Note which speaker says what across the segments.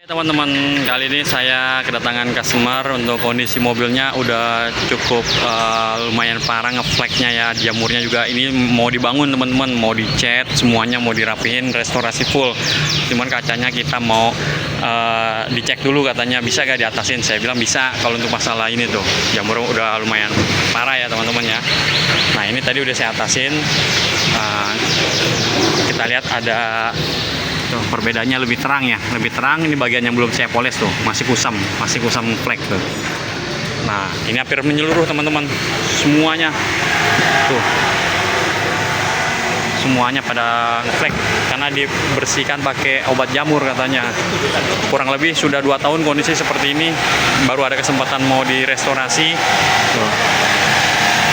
Speaker 1: Teman-teman, kali ini saya kedatangan customer untuk kondisi mobilnya udah cukup lumayan parah ngefleknya ya, jamurnya juga ini mau dibangun teman-teman, mau dicat semuanya, mau dirapihin, restorasi full. Cuman kacanya kita mau dicek dulu, katanya bisa gak diatasin. Saya bilang bisa kalau untuk masalah ini tuh, jamur udah lumayan parah ya teman-teman ya. Nah ini tadi udah saya atasin, kita lihat ada tuh, perbedaannya lebih terang ya, lebih terang. Ini bagian yang belum saya poles tuh, masih kusam flek tuh. Nah ini hampir menyeluruh teman-teman, semuanya tuh, semuanya pada ngeflek karena dibersihkan pakai obat jamur katanya. Kurang lebih sudah 2 tahun kondisi seperti ini, baru ada kesempatan mau direstorasi tuh.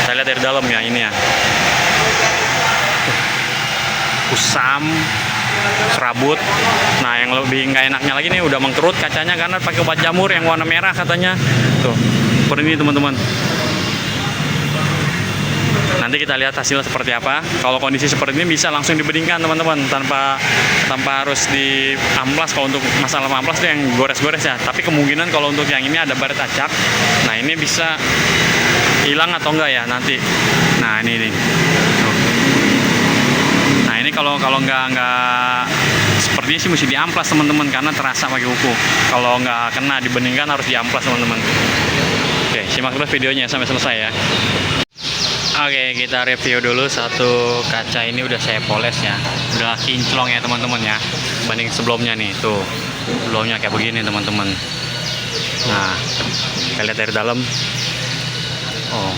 Speaker 1: Saya lihat dari dalam ya, ini ya kusam, serabut. Nah yang lebih nggak enaknya lagi nih, udah mengkerut kacanya karena pakai obat jamur yang warna merah katanya tuh, seperti ini teman-teman. Nanti kita lihat hasilnya seperti apa. Kalau kondisi seperti ini bisa langsung dibedingkan teman-teman, tanpa harus diamplas. Kalau untuk masalah amplas itu yang gores-gores ya, tapi kemungkinan kalau untuk yang ini ada baret acak, nah ini bisa hilang atau enggak ya nanti. Nah ini nih tuh. Nah ini kalau nggak sepertinya sih mesti diamplas teman-teman, karena terasa pakai kuku. Kalau nggak kena dibeningkan harus diamplas teman-teman. Oke, simak terus videonya sampai selesai ya. Oke, kita review dulu. Satu kaca ini udah saya poles ya, udah kinclong ya teman-teman ya, banding sebelumnya nih tuh, sebelumnya kayak begini teman-teman. Nah kita lihat dari dalam, oh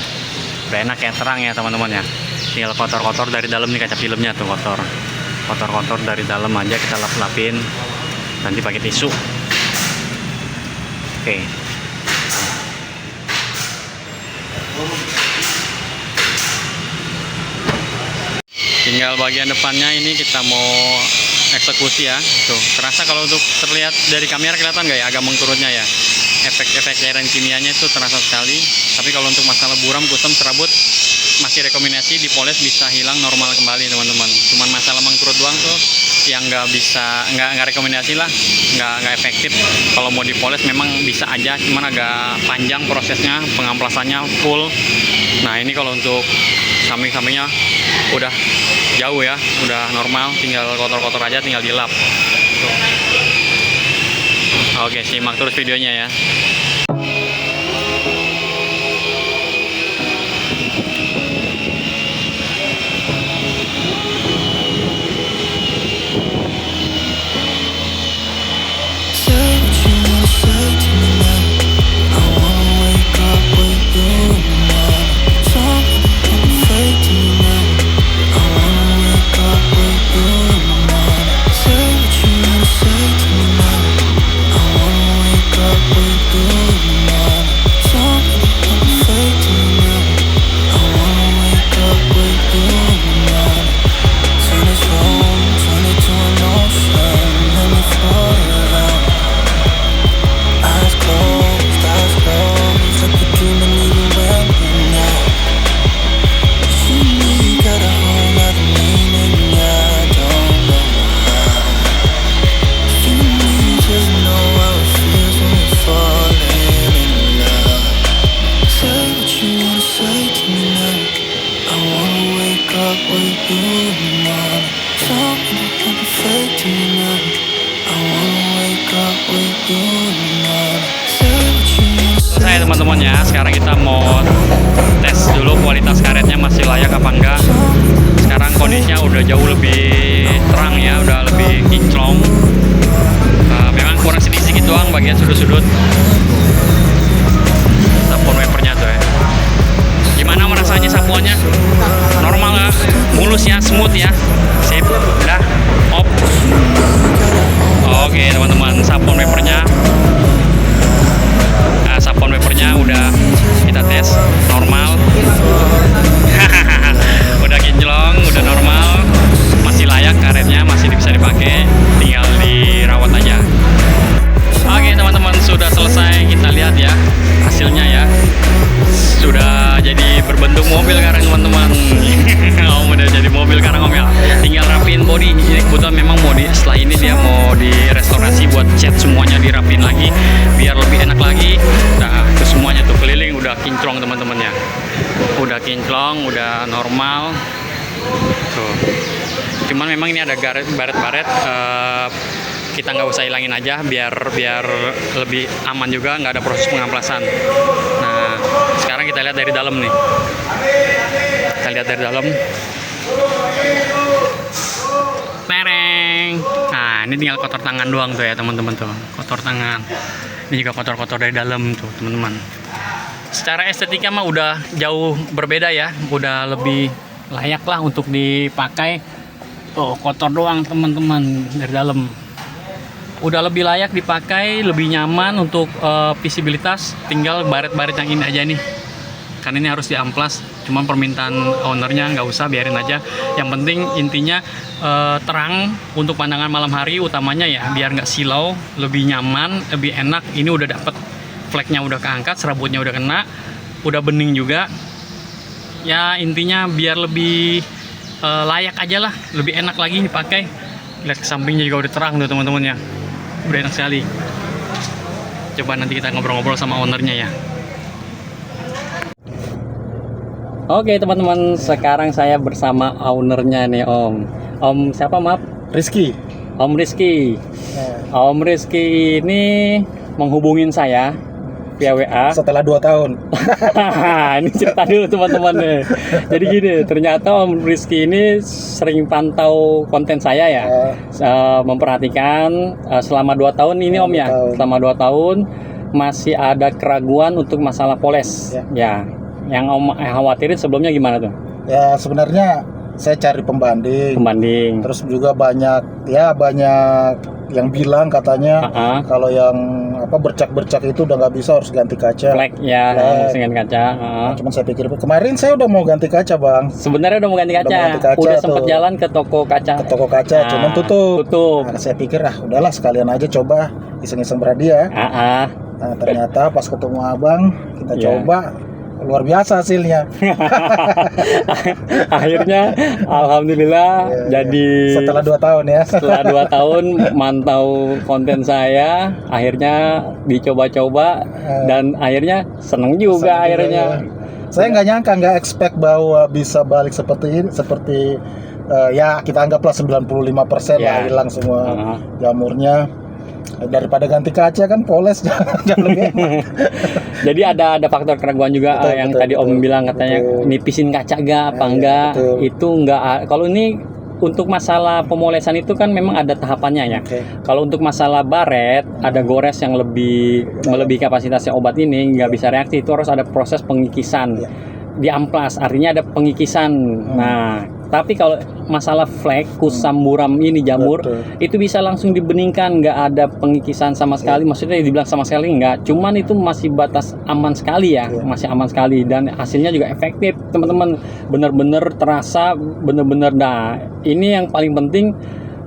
Speaker 1: udah enak ya, terang ya teman-teman ya. Tinggal kotor-kotor dari dalam nih, kaca filmnya tuh kotor dari dalam aja, kita lap-lapin nanti pakai tisu. Oke. Tinggal bagian depannya ini kita mau eksekusi ya. Tuh, terasa kalau untuk terlihat dari kamera kelihatan nggak ya, agak mengkerutnya ya. Efek cairan kimianya itu terasa sekali. Tapi kalau untuk masalah buram, kusam, serabut masih rekomendasi dipoles, bisa hilang normal kembali teman-teman. Cuman masalah mengkerut doang tuh yang nggak rekomendasi lah, nggak efektif. Kalau mau dipoles memang bisa aja, cuman agak panjang prosesnya, pengamplasannya full. Nah ini kalau untuk samping-sampingnya udah jauh ya, udah normal, tinggal kotor-kotor aja, tinggal dilap. Oke, simak terus videonya ya. Selesai teman-teman ya, sekarang kita mau tes dulu kualitas karetnya masih layak apa enggak. Sekarang kondisinya udah jauh lebih terang ya, udah lebih kinclong. Memang kurang sedikit doang bagian sudut-sudut. Sabun wipernya tuh ya. Gimana merasanya sapuannya? Normal ya, mulus ya, smooth ya. Sip, udah, op. Oke teman-teman, sabun wipernya udah kita tes normal. Udah kinclong, udah normal, masih layak karetnya, masih bisa dipakai, tinggal dirawat aja. Oke teman-teman, sudah selesai, kita lihat ya hasilnya ya. Sudah jadi berbentuk mobil sekarang teman-teman. Udah jadi mobil sekarang ngomel. Tinggal rapiin body. Ini kebetulan memang mau setelah ini dia mau direstorasi buat cat semuanya dirapiin lagi biar lebih enak lagi. Nah, itu semuanya tuh keliling udah kinclong teman-teman ya. Udah kinclong, udah normal. Tuh. Cuman memang ini ada baret-baret, kita nggak usah hilangin aja biar lebih aman juga, nggak ada proses pengamplasan. Nah, sekarang kita lihat dari dalam nih. Kita lihat dari dalam. Tereng. Nah, ini tinggal kotor tangan doang tuh ya teman-teman tuh. Kotor tangan. Ini juga kotor-kotor dari dalam tuh teman-teman. Secara estetika mah udah jauh berbeda ya. Udah lebih layak lah untuk dipakai. Tuh kotor doang teman-teman dari dalam. Udah lebih layak dipakai, lebih nyaman untuk visibilitas. Tinggal baret-baret yang ini aja nih. Karena ini harus diamplas. Cuman permintaan ownernya nggak usah, biarin aja. Yang penting intinya terang untuk pandangan malam hari utamanya ya, biar nggak silau, lebih nyaman, lebih enak. Ini udah dapet flagnya, udah keangkat, serabutnya udah kena, udah bening juga. Ya intinya biar lebih layak aja lah, lebih enak lagi dipakai. Lihat ke sampingnya juga udah terang tuh teman-teman ya, udah enak sekali. Coba nanti kita ngobrol-ngobrol sama ownernya ya. Oke teman-teman, sekarang saya bersama ownernya nih Om. Om siapa maaf?
Speaker 2: Rizky.
Speaker 1: Om Rizky. Om Rizky ini menghubungin saya via WA
Speaker 2: Setelah 2 tahun.
Speaker 1: Ini cerita dulu teman-teman nih. Jadi gini, ternyata Om Rizky ini sering pantau konten saya ya, memperhatikan selama 2 tahun ini Om ya. Selama 2 tahun masih ada keraguan untuk masalah poles ya. Yang Om khawatirin sebelumnya gimana tuh?
Speaker 2: Ya sebenarnya saya cari pembanding. Terus juga banyak yang bilang katanya kalau yang bercak-bercak itu udah nggak bisa, harus ganti kaca.
Speaker 1: Flag ya, harus ganti kaca.
Speaker 2: Nah, cuman saya pikir kemarin saya udah mau ganti kaca bang.
Speaker 1: Sebenarnya udah mau ganti kaca. Udah sempat jalan ke toko kaca.
Speaker 2: Cuman tutup. Nah, saya pikir udahlah sekalian aja coba iseng-iseng berhadiah. Nah, ternyata pas ketemu abang kita coba. Luar biasa hasilnya.
Speaker 1: Akhirnya alhamdulillah jadi
Speaker 2: setelah 2 tahun ya.
Speaker 1: Setelah 2 tahun mantau konten saya, akhirnya dicoba-coba dan akhirnya seneng juga akhirnya.
Speaker 2: Saya nggak nyangka, nggak expect bahwa bisa balik seperti ini, ya kita anggaplah 95% lah hilang semua jamurnya. Daripada ganti kaca kan poles jangan lebih enak.
Speaker 1: Jadi ada faktor keraguan juga, yang tadi Om bilang katanya nipisin kaca apa enggak. Itu enggak. Kalau ini untuk masalah pemolesan itu kan memang ada tahapannya ya. Kalau untuk masalah baret, ada gores yang melebihi kapasitasnya obat ini, nggak bisa reaksi, itu harus ada proses pengikisan. Di amplas artinya ada pengikisan. Nah, tapi kalau masalah flek, kusam, buram ini jamur, itu bisa langsung dibeningkan, nggak ada pengikisan sama sekali. Maksudnya dibilang sama sekali nggak, cuman itu masih batas aman sekali ya, masih aman sekali, dan hasilnya juga efektif teman-teman, bener-bener terasa, bener-bener. Nah, ini yang paling penting,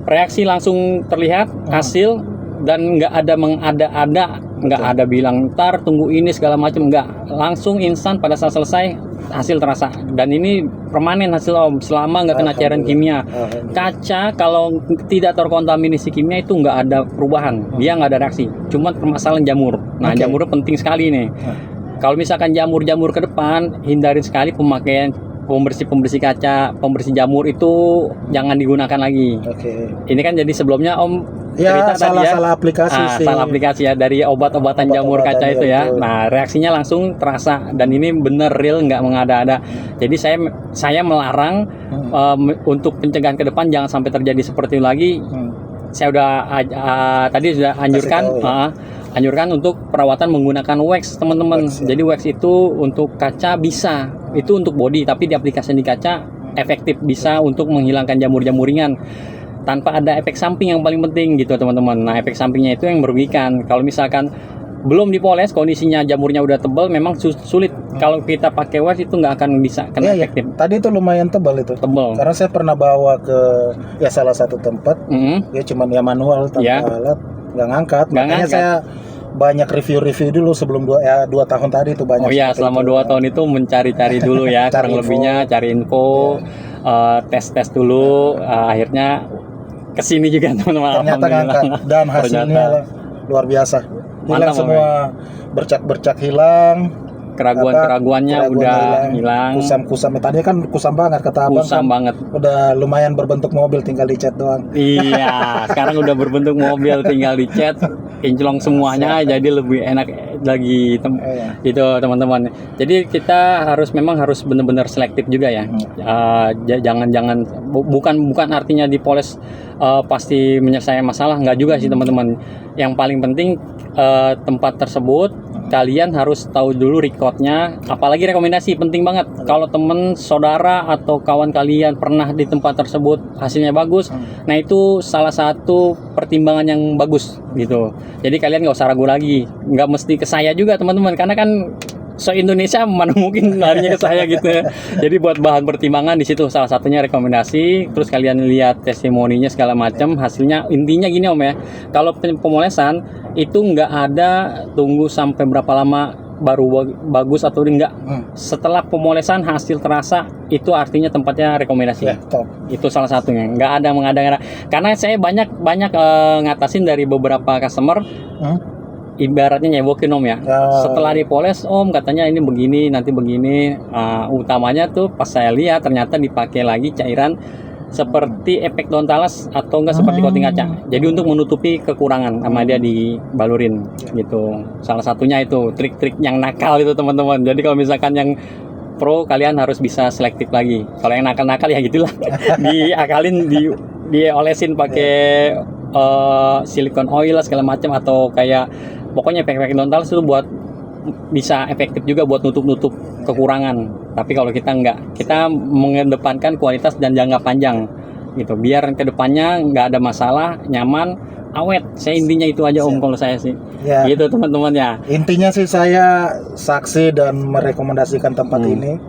Speaker 1: reaksi langsung terlihat hasil, dan nggak ada mengada-ada, nggak ada bilang ntar tunggu ini segala macam, nggak, langsung instan pada saat selesai hasil terasa. Dan ini permanen hasil Om, selama nggak kena cairan kimia. Kaca kalau tidak terkontaminasi kimia itu nggak ada perubahan, dia nggak ada reaksi, cuma permasalahan jamur. Nah jamurnya penting sekali nih. Kalau misalkan jamur ke depan, hindarin sekali pemakaian pembersih kaca, pembersih jamur itu jangan digunakan lagi. Ini kan jadi sebelumnya Om cerita tadi ya, salah aplikasi ya dari obat-obatan jamur kaca itu ya. Nah reaksinya langsung terasa, dan ini bener real, nggak mengada-ada. Jadi saya melarang untuk pencegahan ke depan jangan sampai terjadi seperti itu lagi. Saya udah tadi sudah anjurkan untuk perawatan menggunakan wax teman-teman. Jadi wax itu untuk kaca bisa, itu untuk body, tapi di aplikasi di kaca efektif, bisa untuk menghilangkan jamur-jamur ringan tanpa ada efek samping yang paling penting gitu teman-teman. Nah efek sampingnya itu yang merugikan. Kalau misalkan belum dipoles, kondisinya jamurnya udah tebal, memang sulit. Kalau kita pakai wax itu nggak akan bisa kena efektif.
Speaker 2: Tadi itu lumayan tebal itu. Karena saya pernah bawa ke salah satu tempat, dia cuma manual tanpa alat, nggak ngangkat. Makanya saya banyak review dulu sebelum 2 tahun tadi itu banyak.
Speaker 1: Selama 2 tahun itu mencari-cari dulu ya, kurang lebihnya cari info, tes dulu, akhirnya kesini juga teman-teman.
Speaker 2: Ternyata ngangkat, dan hasilnya luar biasa. Hilang
Speaker 1: Mantap,
Speaker 2: semua, bercak-bercak hilang.
Speaker 1: Keraguan-keraguannya udah hilang.
Speaker 2: Kusam tadi kan kusam banget kata abang.
Speaker 1: Kusam
Speaker 2: kan
Speaker 1: banget.
Speaker 2: Udah lumayan berbentuk mobil, tinggal dicat doang.
Speaker 1: Iya, sekarang udah berbentuk mobil, tinggal dicat, kinclong semuanya, jadi lebih enak lagi itu teman-teman. Jadi kita memang harus benar-benar selektif juga ya. Jangan bukan artinya dipoles pasti menyelesaikan masalah, nggak juga sih teman-teman. Yang paling penting tempat tersebut kalian harus tahu dulu recordnya, apalagi rekomendasi penting banget. Kalau temen, saudara atau kawan kalian pernah di tempat tersebut hasilnya bagus, nah itu salah satu pertimbangan yang bagus gitu. Jadi kalian nggak usah ragu lagi, nggak mesti ke saya juga teman-teman, karena kan Indonesia mana mungkin larinya ke saya gitu. Jadi buat bahan pertimbangan di situ salah satunya rekomendasi, terus kalian lihat testimoninya segala macam, hasilnya intinya gini Om ya. Kalau pemolesan itu nggak ada tunggu sampai berapa lama baru bagus atau enggak. Setelah pemolesan hasil terasa, itu artinya tempatnya rekomendasi. Itu salah satunya. Nggak ada mengada-ngada. Karena saya banyak ngatasin dari beberapa customer. Ibaratnya nyewokin Om ya. Setelah dipoles Om katanya ini begini, nanti begini. Utamanya tuh pas saya lihat ternyata dipakai lagi cairan seperti efek daun talas atau enggak seperti coating kaca. Jadi untuk menutupi kekurangan sama dia dibalurin gitu. Salah satunya itu trik-trik yang nakal itu teman-teman. Jadi kalau misalkan yang pro kalian harus bisa selektif lagi. Kalau yang nakal-nakal ya gitulah. Diakalin diolesin pakai silikon oil lah segala macam, atau kayak pokoknya efek-efek daun talas itu buat bisa efektif juga buat nutup kekurangan. Tapi kalau kita enggak, kita mengedepankan kualitas dan jangka panjang gitu, biar kedepannya nggak ada masalah, nyaman, awet. Saya intinya itu aja Om kalau saya sih gitu teman-teman ya.
Speaker 2: Intinya sih saya saksi dan merekomendasikan tempat ini,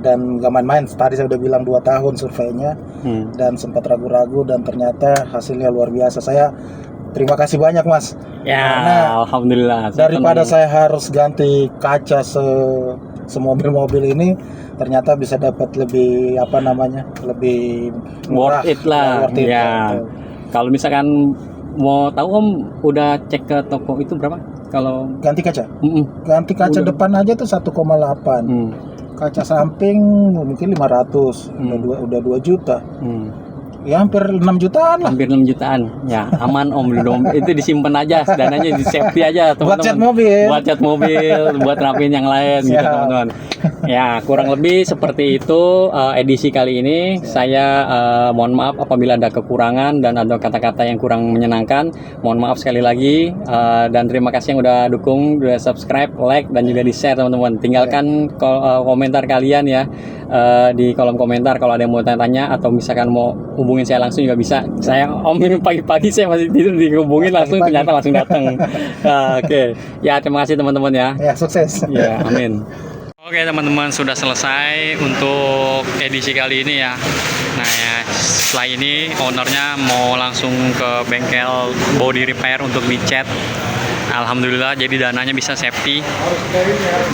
Speaker 2: dan gak main-main. Tadi saya udah bilang 2 tahun surveinya, dan sempat ragu-ragu dan ternyata hasilnya luar biasa. Saya terima kasih banyak Mas.
Speaker 1: Karena alhamdulillah.
Speaker 2: Daripada saya harus ganti kaca semobil-mobil ini, ternyata bisa dapat lebih lebih murah,
Speaker 1: worth it lah. Kalau misalkan mau tahu Om, udah cek ke toko itu berapa? Kalau
Speaker 2: ganti kaca? Ganti kaca udah. Depan aja tuh 1,8. Kaca samping mungkin 500. Udah 2 juta. Ya hampir 6 jutaan lah.
Speaker 1: Hampir 6 jutaan. Ya, aman Om belum. Itu disimpan aja, dananya di safety aja teman-teman.
Speaker 2: Buat cat mobil.
Speaker 1: Buat cat mobil, buat rapiin yang lain gitu teman-teman. Ya, kurang lebih seperti itu edisi kali ini. Saya mohon maaf apabila ada kekurangan dan ada kata-kata yang kurang menyenangkan. Mohon maaf sekali lagi, dan terima kasih yang udah dukung, udah subscribe, like dan juga di-share teman-teman. Tinggalkan komentar kalian ya di kolom komentar kalau ada yang mau tanya-tanya, atau misalkan mau hubungin saya langsung juga bisa. Saya Om ini pagi-pagi saya masih tidur, dihubungin langsung, ternyata langsung datang. Oke. Ya, terima kasih teman-teman ya.
Speaker 2: Ya, sukses.
Speaker 1: Ya, amin. Oke teman-teman, sudah selesai untuk edisi kali ini ya. Nah ya, setelah ini ownernya mau langsung ke bengkel body repair untuk dicat. Alhamdulillah, jadi dananya bisa safety.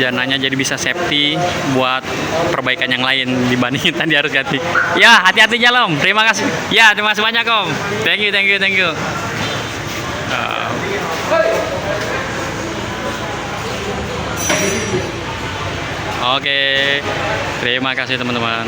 Speaker 1: Dananya jadi bisa safety buat perbaikan yang lain dibandingin tadi harus ganti. Ya, hati-hati jalan Om. Terima kasih. Ya, terima kasih banyak Om. Thank you. Oke, terima kasih teman-teman.